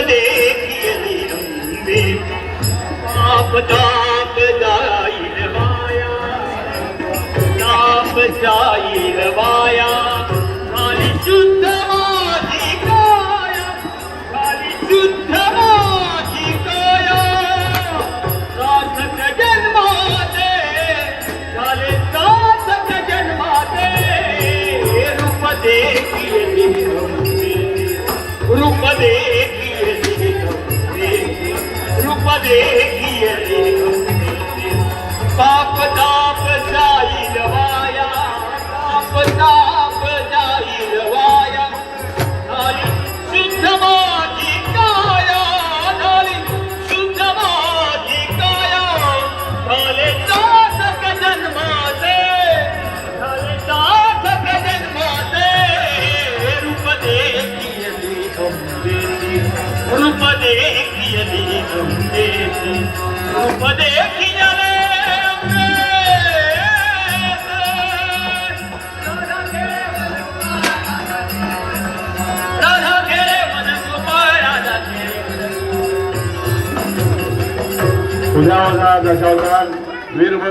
देखिए अंबे ताप ताप जाईल वाया ताप जाईल वाया खाली शुद्ध माझी काया खाली शुद्ध माझी काया सार्थक जन्माचे झाले सार्थक जन्माचे रूप देखिए रूप देखिए रूप देखिए ताप ताप जाईल वाया ताप ताप जाईल वाया झाली शुद्ध माझी काया झाली शुद्ध माझी काया झाले सार्थक जन्माचे झाले सार्थक जन्माचे रूप देखिए रूप देखिए रूप देखिए उद्या दशावतार वीरभद्र